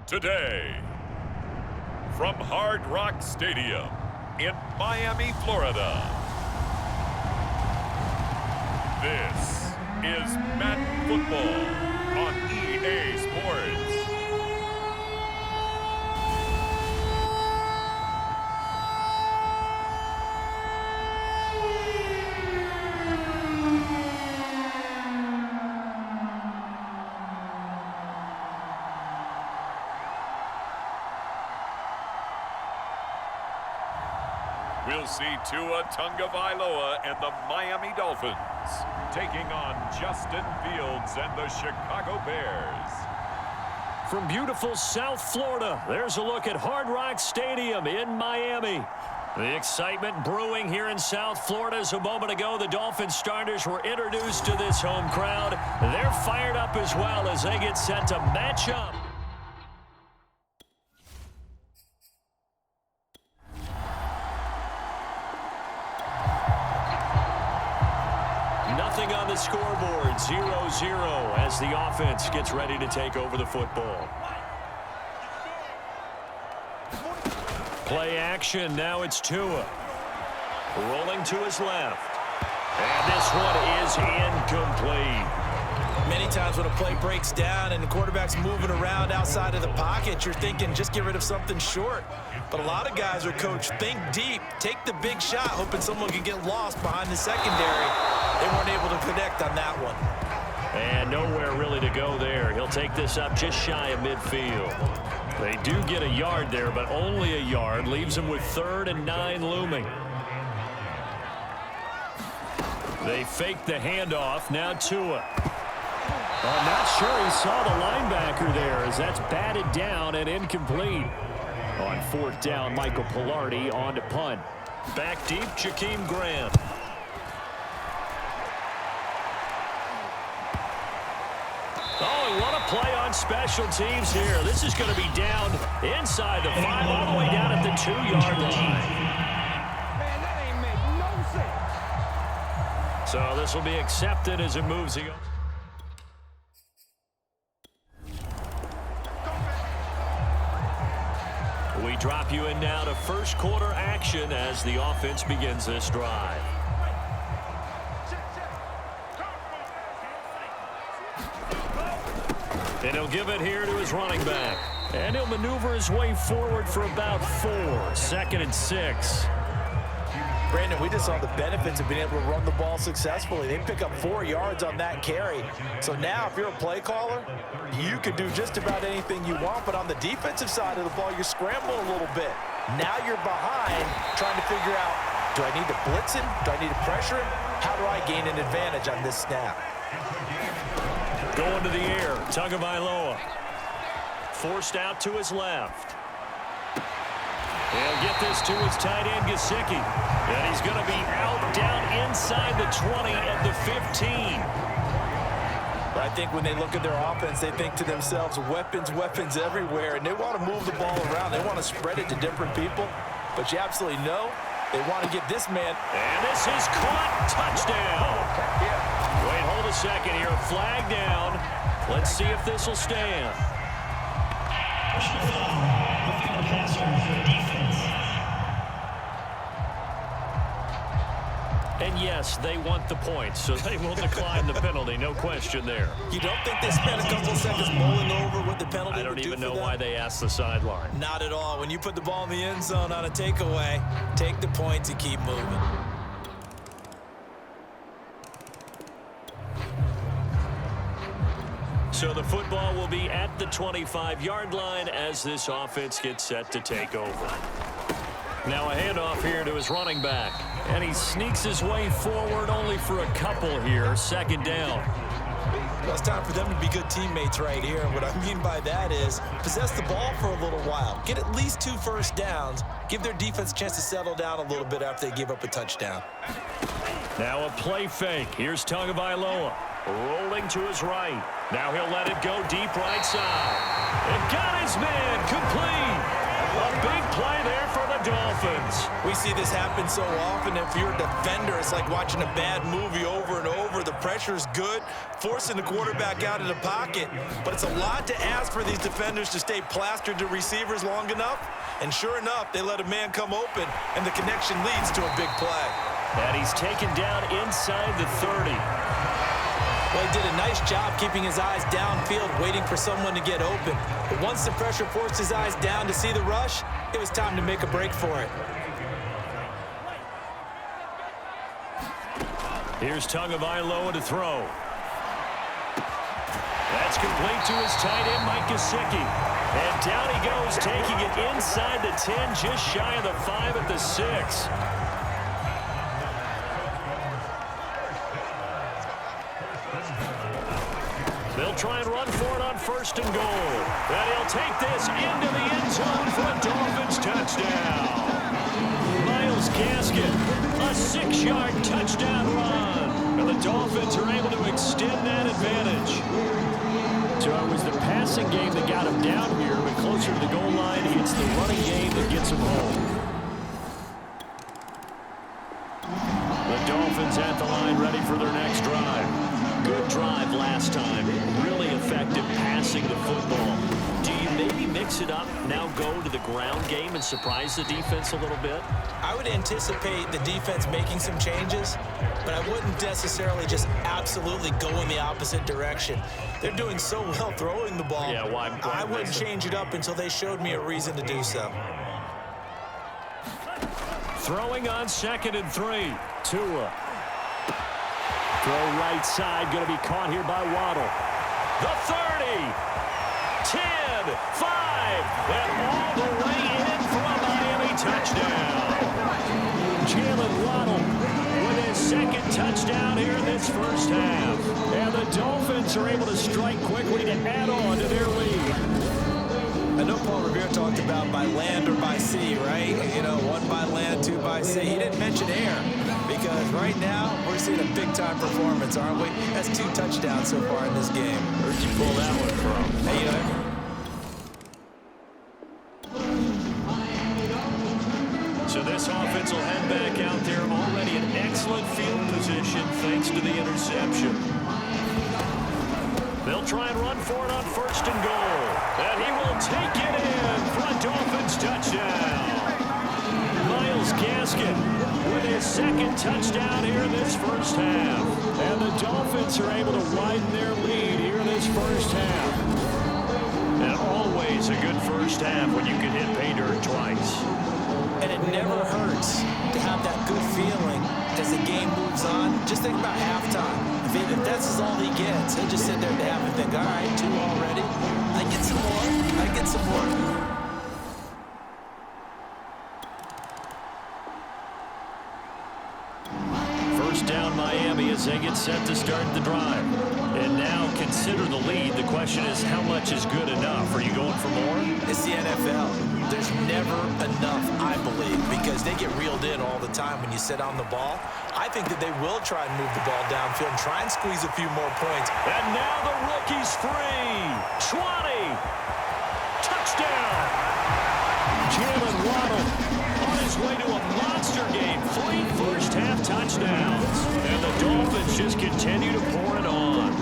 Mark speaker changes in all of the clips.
Speaker 1: Today, from Hard Rock Stadium in Miami, Florida, this is Madden Football on EA Sports. We'll see Tua Tagovailoa and the Miami Dolphins taking on Justin Fields and the Chicago Bears.
Speaker 2: From beautiful South Florida, there's a look at Hard Rock Stadium in Miami. The excitement brewing here in South Florida as a moment ago the Dolphins starters were introduced to this home crowd. They're fired up as well as they get set to match up. Nothing on the scoreboard, 0-0 as the offense gets ready to take over the football. Play action, now it's Tua. Rolling to his left. And this one is incomplete.
Speaker 3: Many times when a play breaks down and the quarterback's moving around outside of the pocket, you're thinking just get rid of something short. But a lot of guys are coached, think deep, take the big shot, hoping someone can get lost behind the secondary. They weren't able to connect on that one.
Speaker 2: And nowhere really to go there. He'll take this up just shy of midfield. They do get a yard there, but only a yard. Leaves them with 3rd and 9 looming. They fake the handoff. Now Tua. I'm not sure he saw the linebacker there as that's batted down and incomplete. On 4th down, Michael Pilardi on to punt. Back deep, Jakeem Graham. Oh, what a play on special teams here. This is going to be down inside the 5, all the way down at the 2-yard line.
Speaker 4: Man, that ain't make no sense.
Speaker 2: So this will be accepted as it moves. We drop you in now to first quarter action as the offense begins this drive. And he'll give it here to his running back. And he'll maneuver his way forward for about 4. 2nd and 6.
Speaker 3: Brandon, we just saw the benefits of being able to run the ball successfully. They pick up 4 yards on that carry. So now if you're a play caller, you can do just about anything you want. But on the defensive side of the ball, you're scrambling a little bit. Now you're behind trying to figure out, do I need to blitz him? Do I need to pressure him? How do I gain an advantage on this snap?
Speaker 2: Going to the air, Tagovailoa. Forced out to his left. He'll get this to his tight end, Gesicki. And he's going to be out down inside the 20 at the 15.
Speaker 3: But I think when they look at their offense, they think to themselves, weapons, weapons everywhere. And they want to move the ball around. They want to spread it to different people. But you absolutely know they want to get this man.
Speaker 2: And this is caught. Touchdown. Wait, hold a second here. Flag down. Let's see if this will stand. And yes, they want the points, so they will decline the penalty. No question there.
Speaker 3: You don't think they spent a couple of seconds mulling over what the penalty
Speaker 2: I don't
Speaker 3: would do
Speaker 2: even
Speaker 3: for
Speaker 2: know
Speaker 3: them?
Speaker 2: why they asked the sideline.
Speaker 3: Not at all. When you put the ball in the end zone on a takeaway, take the points and keep moving.
Speaker 2: So the football will be at the 25-yard line as this offense gets set to take over. Now a handoff here to his running back. And he sneaks his way forward only for a couple here. 2nd down.
Speaker 3: Well, it's time for them to be good teammates right here. And what I mean by that is possess the ball for a little while. Get at least 2 first downs. Give their defense a chance to settle down a little bit after they give up a touchdown.
Speaker 2: Now a play fake. Here's Tagovailoa rolling to his right. Now he'll let it go deep right side. And got his man complete. A big play there for the Dolphins.
Speaker 3: We see this happen so often. If you're a defender, it's like watching a bad movie over and over. The pressure is good, forcing the quarterback out of the pocket. But it's a lot to ask for these defenders to stay plastered to receivers long enough. And sure enough, they let a man come open, and the connection leads to a big play.
Speaker 2: And he's taken down inside the 30.
Speaker 3: Well, he did a nice job keeping his eyes downfield, waiting for someone to get open. But once the pressure forced his eyes down to see the rush, it was time to make a break for it.
Speaker 2: Here's Tagovailoa to throw. That's complete to his tight end, Mike Gesicki. And down he goes, taking it inside the 10, just shy of the 5 at the 6. They'll try and run for it on 1st and goal. And he'll take this into the end zone for a Dolphins touchdown. Myles Gaskin, a 6-yard touchdown run. And the Dolphins are able to extend that advantage. So it was the passing game that got him down here, but closer to the goal line, it's the running game that gets him home. The Dolphins at the line ready for their next drive. Good drive last time. Really effective passing the football. Do you maybe mix it up, now go to the ground game and surprise the defense a little bit?
Speaker 3: I would anticipate the defense making some changes, but I wouldn't necessarily just absolutely go in the opposite direction. They're doing so well throwing the ball.
Speaker 2: Yeah, why
Speaker 3: I wouldn't change it up until they showed me a reason to do so.
Speaker 2: Throwing on 2nd and 3. Tua. Throw right side, going to be caught here by Waddle. The 30, 10, 5, and all the way in for a Miami touchdown. Jalen Waddle with his 2nd touchdown here in this first half. And the Dolphins are able to strike quickly to add on to their lead.
Speaker 3: I know Paul Revere talked about by land or by sea, right? You know, 1 by land, 2 by sea. He didn't mention air because right now we're seeing a big-time performance, aren't we? That's 2 touchdowns so far in this game.
Speaker 2: Where'd you pull that one from?
Speaker 3: Hey, you know.
Speaker 2: So this offense will head back out there already in excellent field position thanks to the interception. They'll try and run for it on 1st and goal. And he will take it in for a Dolphins touchdown. Myles Gaskin with his 2nd touchdown here in this first half. And the Dolphins are able to widen their lead here in this first half. And always a good first half when you can hit pay dirt twice.
Speaker 3: And it never hurts to have that good feeling as the game moves on. Just think about halftime. If that's all he gets, he'll just sit there at the half and think, all right, 2 already. I get some more. I get some more.
Speaker 2: First down Miami as they get set to start the drive. And now consider the lead. The question is, how much is good enough? Are you going for more?
Speaker 3: It's the NFL. There's never enough, I believe, because they get reeled in all the time when you sit on the ball. I think that they will try and move the ball downfield and try and squeeze a few more points.
Speaker 2: And now the rookie's free. 20. Touchdown. Jalen Waddle on his way to a monster game. 3 first-half touchdowns. And the Dolphins just continue to pour it on.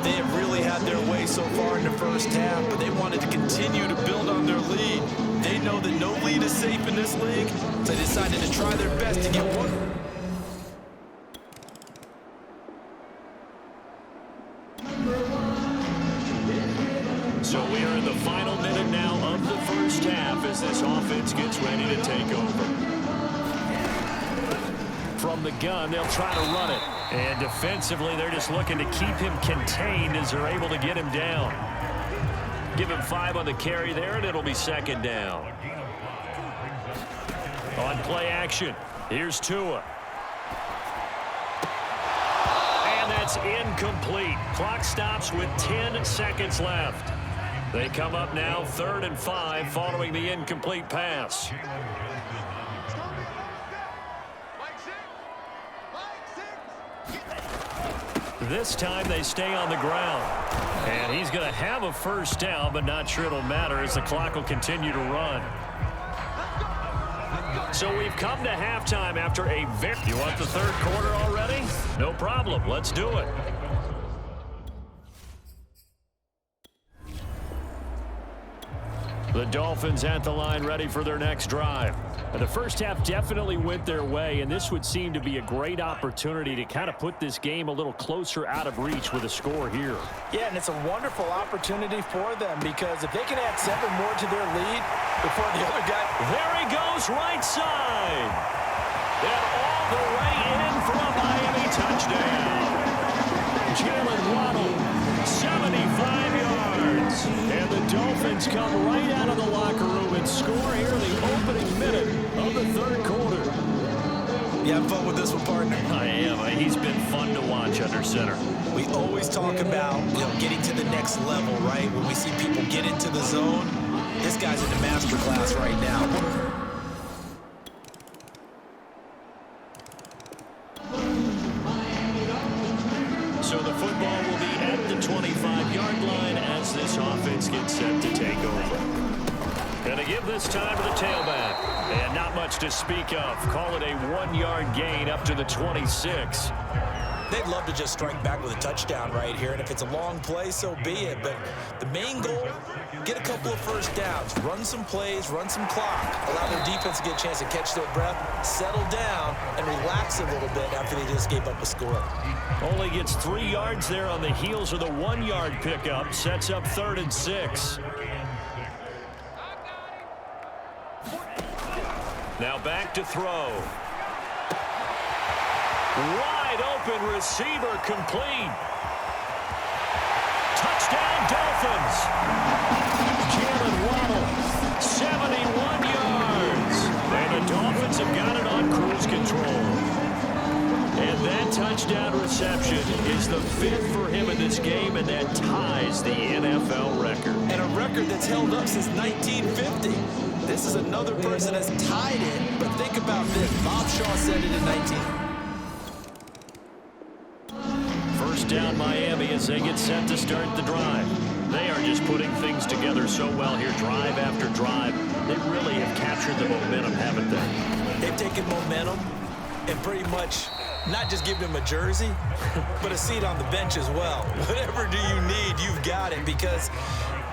Speaker 3: They have really had their way so far in the first half, but they wanted to continue to build on their lead. They know that no lead is safe in this league, so they decided to try their best to get one.
Speaker 2: So we are in the final minute now of the first half as this offense gets ready to take over. From the gun, they'll try to run it. And defensively, they're just looking to keep him contained as they're able to get him down. Give him 5 on the carry there, and it'll be 2nd down. On play action, here's Tua. And that's is incomplete. Clock stops with 10 seconds left. They come up now 3rd and 5 following the incomplete pass. This time they stay on the ground. And he's going to have a first down, but not sure it'll matter as the clock will continue to run. So we've come to halftime after a very... You want the 3rd quarter already? No problem. Let's do it. The Dolphins at the line ready for their next drive. The first half definitely went their way, and this would seem to be a great opportunity to kind of put this game a little closer out of reach with a score here.
Speaker 3: Yeah, and it's a wonderful opportunity for them because if they can add 7 more to their lead before the other guy...
Speaker 2: There he goes, right side. And all the way in for a Miami touchdown. Jalen Waddle, 75 yards. And the Dolphins come right out of the locker room and score here in the opening minute of the 3rd quarter.
Speaker 3: You having fun with this one, partner?
Speaker 2: I am. He's been fun to watch under center.
Speaker 3: We always talk about, getting to the next level, right? When we see people get into the zone, this guy's in the master class right now.
Speaker 2: So the football will be at the 25-yard line as this offense gets set to take over. Going to give this time to the tailback. And not much to speak of. Call it a 1-yard gain up to the 26.
Speaker 3: They'd love to just strike back with a touchdown right here, and if it's a long play, so be it. But the main goal, get a couple of first downs, run some plays, run some clock, allow their defense to get a chance to catch their breath, settle down, and relax a little bit after they just gave up a score.
Speaker 2: Only gets 3 yards there on the heels of the 1-yard pickup. Sets up 3rd and 6. Now back to throw. Wide open receiver complete. Touchdown Dolphins. Jalen Waddle, 71 yards. And the Dolphins have got it on cruise control. And that touchdown reception is the 5th for him in this game, and that ties the NFL record.
Speaker 3: And a record that's held up since 1950. This is another person that's tied it, but think about this. Bob Shaw said it in 19.
Speaker 2: First down Miami as they get set to start the drive. They are just putting things together so well here, drive after drive. They really have captured the momentum, haven't they?
Speaker 3: They've taken momentum and pretty much not just give them a jersey, but a seat on the bench as well. Whatever do you need, you've got it, because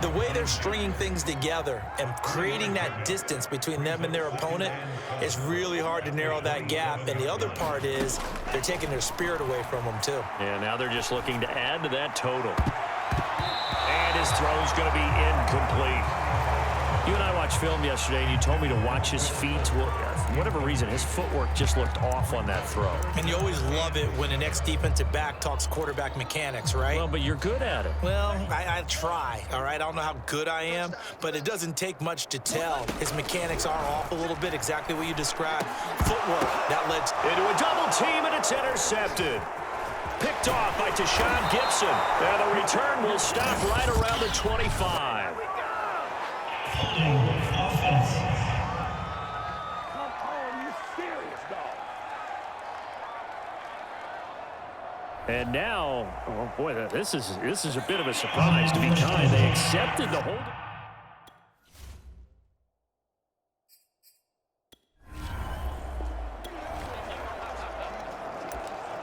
Speaker 3: the way they're stringing things together and creating that distance between them and their opponent, it's really hard to narrow that gap. And the other part is they're taking their spirit away from them, too.
Speaker 2: And now they're just looking to add to that total. And his throw's going to be incomplete. You and I watched film yesterday, and you told me to watch his feet. Well, for whatever reason, his footwork just looked off on that throw.
Speaker 3: And you always love it when an ex-defensive back talks quarterback mechanics, right?
Speaker 2: Well, but you're good at it.
Speaker 3: Well, I try, all right? I don't know how good I am, but it doesn't take much to tell. His mechanics are off a little bit, exactly what you described. Footwork, that led
Speaker 2: into a double team, and it's intercepted. Picked off by Tashawn Gibson. And the return will stop right around the 25.
Speaker 4: Offense. Come on, you serious, dog.
Speaker 2: And now, oh boy, this is a bit of a surprise, to be kind. They accepted the hold.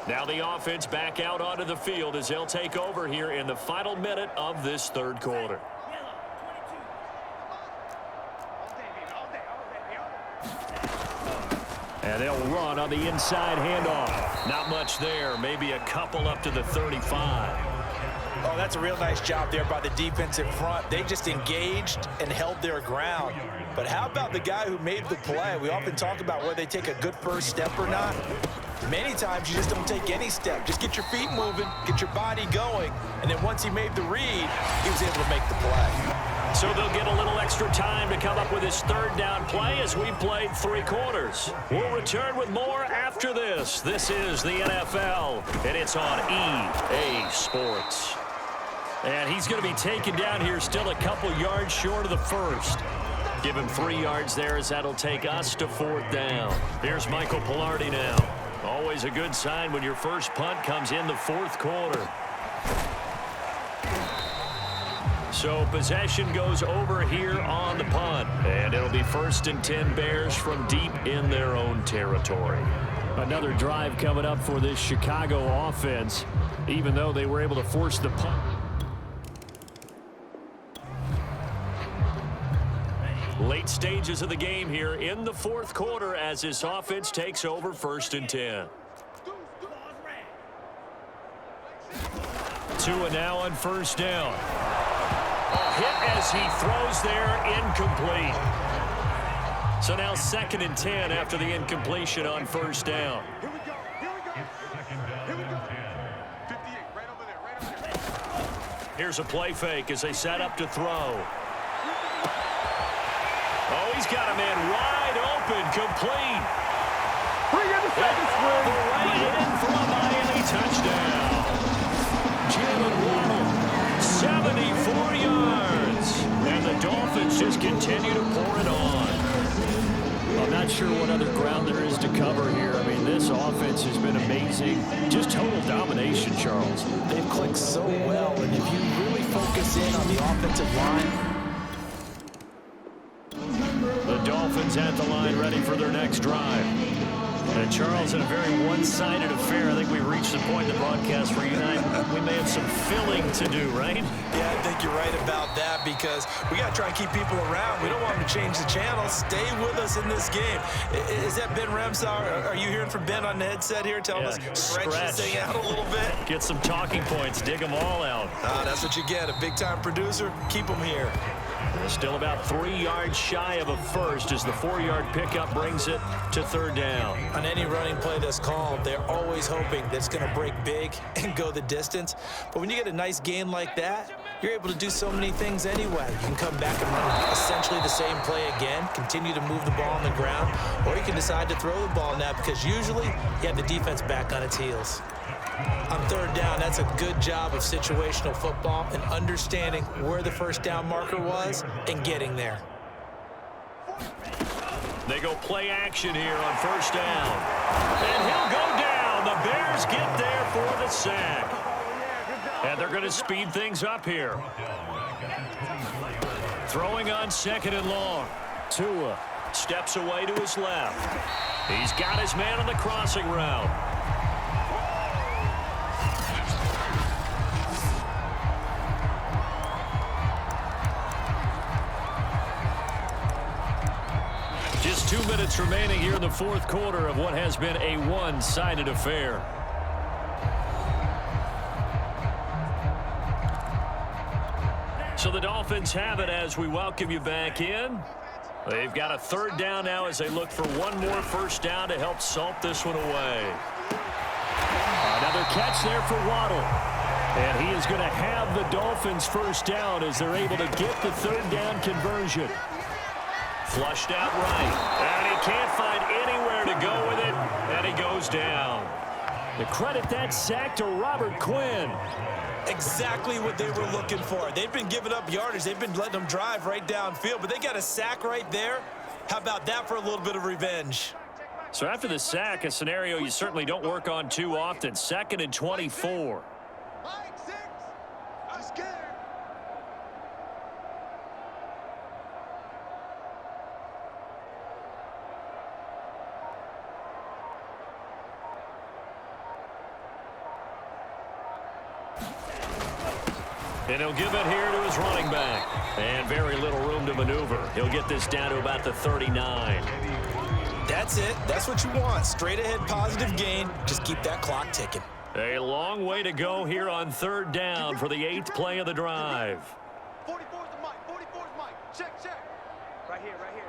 Speaker 2: Now the offense back out onto the field as they'll take over here in the final minute of this 3rd quarter. And they'll run on the inside handoff. Not much there. Maybe a couple up to the 35.
Speaker 3: Oh, that's a real nice job there by the defensive front. They just engaged and held their ground. But how about the guy who made the play? We often talk about whether they take a good first step or not. Many times you just don't take any step. Just get your feet moving, get your body going, and then once he made the read, he was able to make the play.
Speaker 2: So they'll get a little extra time to come up with his third down play as we've played 3 quarters. We'll return with more after this. This is the NFL, and it's on EA Sports. And he's going to be taken down here still a couple yards short of the first. Give him 3 yards there as that'll take us to 4th down. Here's Michael Pilardi now. Always a good sign when your first punt comes in the 4th quarter. So possession goes over here on the punt. And it'll be 1st and 10 Bears from deep in their own territory. Another drive coming up for this Chicago offense, even though they were able to force the punt. Late stages of the game here in the 4th quarter as this offense takes over 1st and 10. Tua now on 1st down. Hit as he throws there, incomplete. So now 2nd and 10 after the incompletion on 1st down. Here's a play fake as they set up to throw. Oh, he's got a man wide open, complete. Right in for a Miami touchdown. Jalen Waddle, 74 yards. And the Dolphins just continue to pour it on. I'm not sure what other ground there is to cover here. I mean, this offense has been amazing. Just total domination, Charles.
Speaker 3: They've clicked so well, and if you really focus in on the offensive line,
Speaker 2: the Dolphins at the line ready for their next drive. And Charles, in a very one-sided affair, I think we've reached the point in the broadcast where you and I, we may have some filling to do, right?
Speaker 3: yeah, I think you're right about that because we got to try and keep people around. We don't want them to change the channel. Stay with us in this game. Is that Ben Ramsauer? Are you hearing from Ben on the headset here telling us stretch this thing out a little bit?
Speaker 2: Get some talking points. Dig them all out.
Speaker 3: That's what you get. A big-time producer. Keep them here.
Speaker 2: Still about 3 yards shy of a first as the 4-yard pickup brings it to 3rd down.
Speaker 3: On any running play that's called, they're always hoping that it's going to break big and go the distance. But when you get a nice gain like that, you're able to do so many things anyway. You can come back and run essentially the same play again, continue to move the ball on the ground, or you can decide to throw the ball now because usually you have the defense back on its heels. On 3rd down, that's a good job of situational football and understanding where the 1st down marker was and getting there.
Speaker 2: They go play action here on 1st down. And he'll go down. The Bears get there for the sack. And they're going to speed things up here. Throwing on 2nd and long. Tua steps away to his left. He's got his man on the crossing route. Just 2 minutes remaining here in the 4th quarter of what has been a one-sided affair. So the Dolphins have it as we welcome you back in. They've got a 3rd down now as they look for one more 1st down to help salt this one away. Another catch there for Waddle. And he is going to have the Dolphins 1st down as they're able to get the 3rd down conversion. Flushed out right, and he can't find anywhere to go with it, and he goes down. To credit that sack to Robert Quinn.
Speaker 3: Exactly what they were looking for. They've been giving up yardage. They've been letting them drive right downfield, but they got a sack right there. How about that for a little bit of revenge?
Speaker 2: So after the sack, a scenario you certainly don't work on too often. 2nd and 24. And he'll give it here to his running back. And very little room to maneuver. He'll get this down to about the 39.
Speaker 3: That's it. That's what you want. Straight ahead positive gain. Just keep that clock ticking.
Speaker 2: A long way to go here on 3rd down for the 8th play of the drive.
Speaker 5: 44's the mic. 44's mic. Check, check. Right here, right here.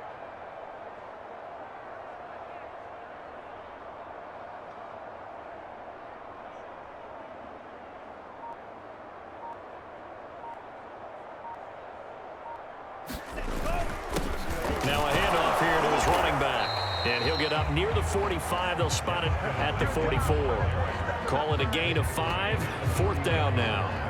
Speaker 2: running back. And he'll get up near the 45. They'll spot it at the 44. Call it a gain of 5. 4th down now.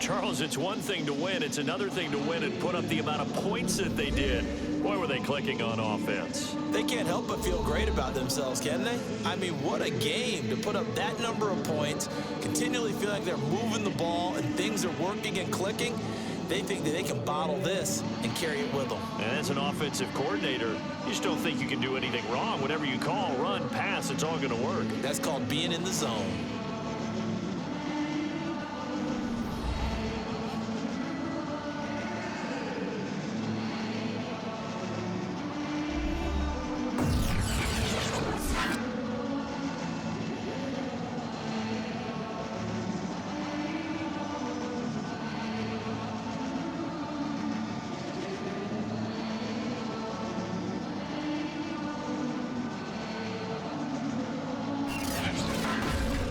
Speaker 2: Charles, it's one thing to win. It's another thing to win and put up the amount of points that they did. Boy, were they clicking on offense.
Speaker 3: They can't help but feel great about themselves, can they? I mean, what a game to put up that number of points, continually feel like they're moving the ball and things are working and clicking. They think that they can bottle this and carry it with them.
Speaker 2: And as an offensive coordinator, you just don't think you can do anything wrong. Whatever you call, run, pass, it's all going to work.
Speaker 3: That's called being in the zone.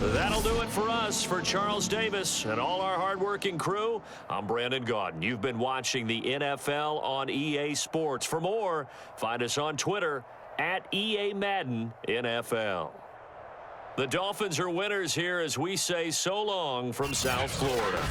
Speaker 2: That'll do it for us. For Charles Davis and all our hardworking crew, I'm Brandon Gaudin. You've been watching the NFL on EA Sports. For more, find us on Twitter at EA Madden NFL. The Dolphins are winners here as we say so long from South Florida.